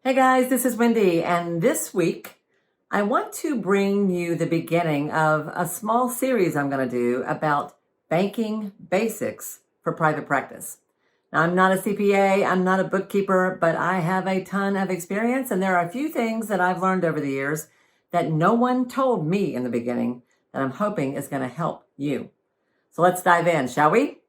Hey guys, this is Wendy, and this week I want to bring you the beginning of a small series I'm going to do about banking basics for private practice. Now, I'm not a CPA, I'm not a bookkeeper, but I have a ton of experience, and there are a few things that I've learned over the years that no one told me in the beginning that I'm hoping is going to help you. So let's dive in, shall we?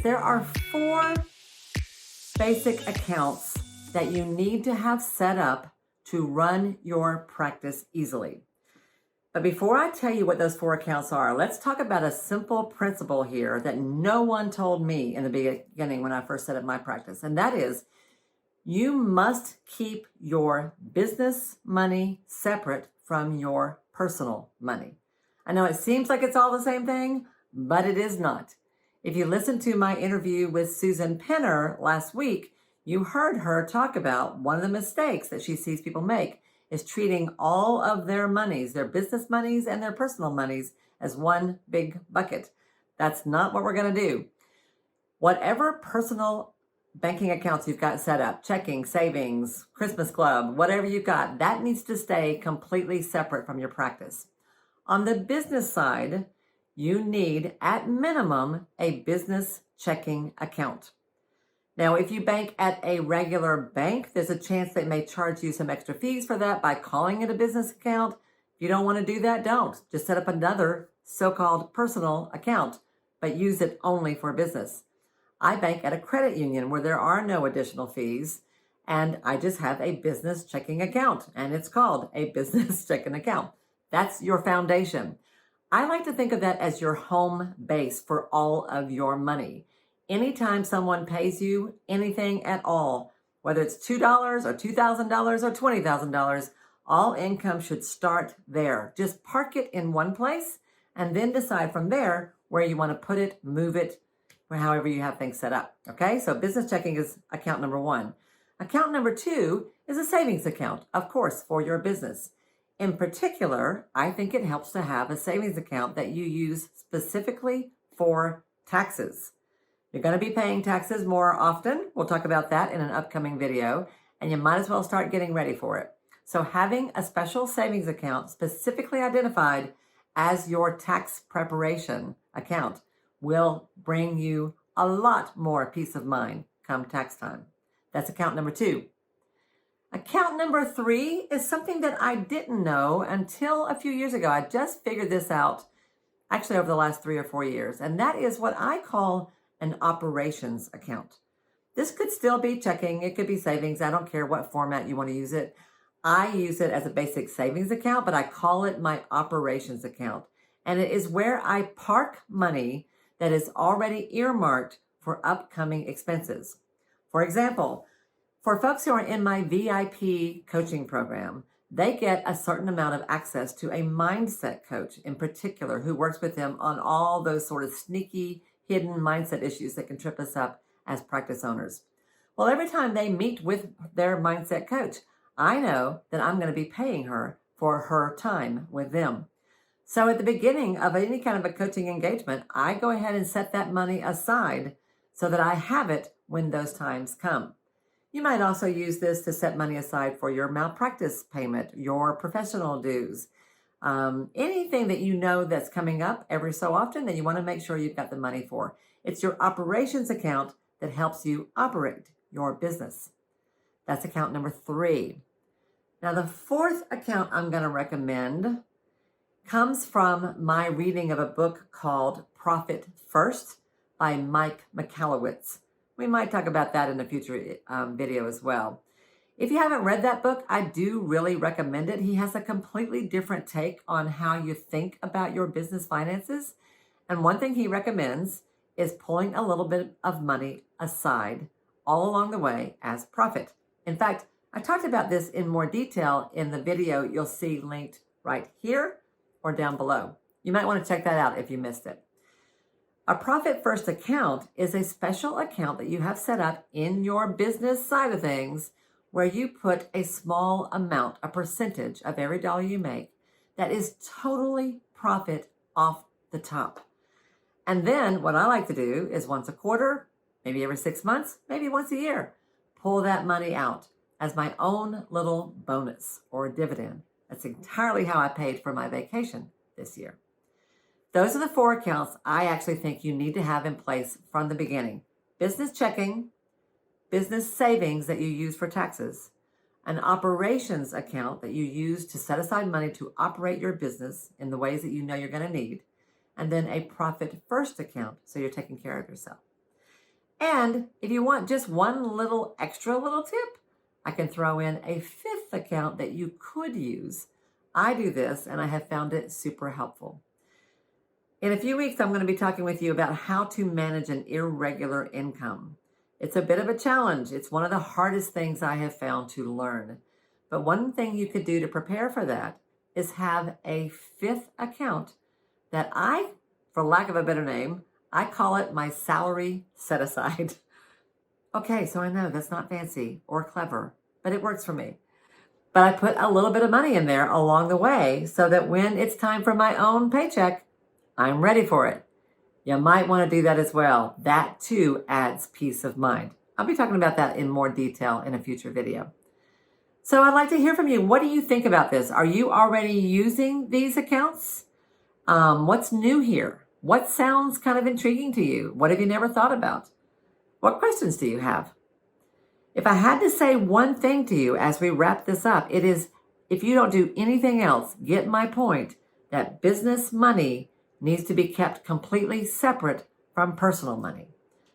There are 4 basic accounts that you need to have set up to run your practice easily. But before I tell you what those 4 accounts are, let's talk about a simple principle here that no one told me in the beginning when I first set up my practice. And that is, you must keep your business money separate from your personal money. I know it seems like it's all the same thing, but it is not. If you listened to my interview with Susan Penner last week, you heard her talk about one of the mistakes that she sees people make is treating all of their monies, their business monies and their personal monies, as one big bucket. That's not what we're going to do. Whatever personal banking accounts you've got set up, checking, savings, Christmas club, whatever you've got, that needs to stay completely separate from your practice. On the business side, you need, at minimum, a business checking account. Now, if you bank at a regular bank, there's a chance they may charge you some extra fees for that by calling it a business account. If you don't want to do that, don't. Just set up another so-called personal account, but use it only for business. I bank at a credit union where there are no additional fees, and I just have a business checking account, and it's called a business checking account. That's your foundation. I like to think of that as your home base for all of your money. Anytime someone pays you anything at all, whether it's $2 or $2,000 or $20,000, all income should start there. Just park it in one place and then decide from there where you want to put it, move it, or however you have things set up. Okay, so business checking is account number 1. Account number 2 is a savings account, of course, for your business. In particular, I think it helps to have a savings account that you use specifically for taxes. You're going to be paying taxes more often. We'll talk about that in an upcoming video, and you might as well start getting ready for it. So having a special savings account specifically identified as your tax preparation account will bring you a lot more peace of mind come tax time. That's account number 2. Account number 3 is something that I didn't know until a few years ago. I just figured this out actually over the last 3 or 4 years, and that is what I call an operations account. This could still be checking, it could be savings, I don't care what format you want to use it. I use it as a basic savings account, but I call it my operations account. And it is where I park money that is already earmarked for upcoming expenses. For example, for folks who are in my VIP coaching program, they get a certain amount of access to a mindset coach in particular who works with them on all those sort of sneaky, hidden mindset issues that can trip us up as practice owners. Well, every time they meet with their mindset coach, I know that I'm going to be paying her for her time with them. So at the beginning of any kind of a coaching engagement, I go ahead and set that money aside so that I have it when those times come. You might also use this to set money aside for your malpractice payment, your professional dues, anything that you know that's coming up every so often that you want to make sure you've got the money for. It's your operations account that helps you operate your business. That's account number 3. Now, the 4th account I'm going to recommend comes from my reading of a book called Profit First by Mike Michalowicz. We might talk about that in a future video as well. If you haven't read that book, I do really recommend it. He has a completely different take on how you think about your business finances. And one thing he recommends is pulling a little bit of money aside all along the way as profit. In fact, I talked about this in more detail in the video you'll see linked right here or down below. You might want to check that out if you missed it. A Profit First account is a special account that you have set up in your business side of things where you put a small amount, a percentage of every dollar you make that is totally profit off the top. And then what I like to do is once a quarter, maybe every 6 months, maybe once a year, pull that money out as my own little bonus or dividend. That's entirely how I paid for my vacation this year. Those are the 4 accounts I actually think you need to have in place from the beginning. Business checking, business savings that you use for taxes, an operations account that you use to set aside money to operate your business in the ways that you know you're going to need, and then a profit first account so you're taking care of yourself. And if you want just one little extra little tip, I can throw in a 5th account that you could use. I do this and I have found it super helpful. In a few weeks, I'm going to be talking with you about how to manage an irregular income. It's a bit of a challenge. It's one of the hardest things I have found to learn. But one thing you could do to prepare for that is have a 5th account that I, for lack of a better name, I call it my salary set aside. Okay, so I know that's not fancy or clever, but it works for me. But I put a little bit of money in there along the way so that when it's time for my own paycheck, I'm ready for it. You might want to do that as well. That too adds peace of mind. I'll be talking about that in more detail in a future video. So I'd like to hear from you. What do you think about this? Are you already using these accounts? What's new here? What sounds kind of intriguing to you? What have you never thought about? What questions do you have? If I had to say one thing to you as we wrap this up, it is, if you don't do anything else, get my point that business money needs to be kept completely separate from personal money.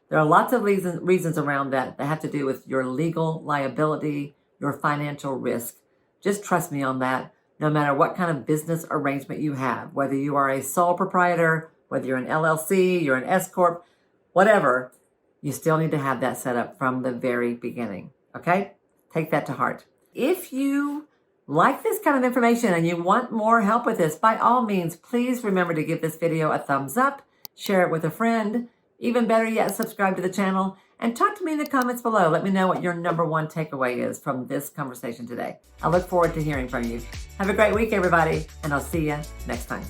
There are lots of reasons around that have to do with your legal liability, your financial risk. Just trust me on that, no matter what kind of business arrangement you have, whether you are a sole proprietor, whether you're an LLC, you're an S-Corp, whatever, you still need to have that set up from the very beginning, okay? Take that to heart. If you like this kind of information and you want more help with this, by all means, please remember to give this video a thumbs up, share it with a friend, even better yet, subscribe to the channel, and talk to me in the comments below. Let me know what your number one takeaway is from this conversation today. I look forward to hearing from you. Have a great week, everybody, and I'll see you next time.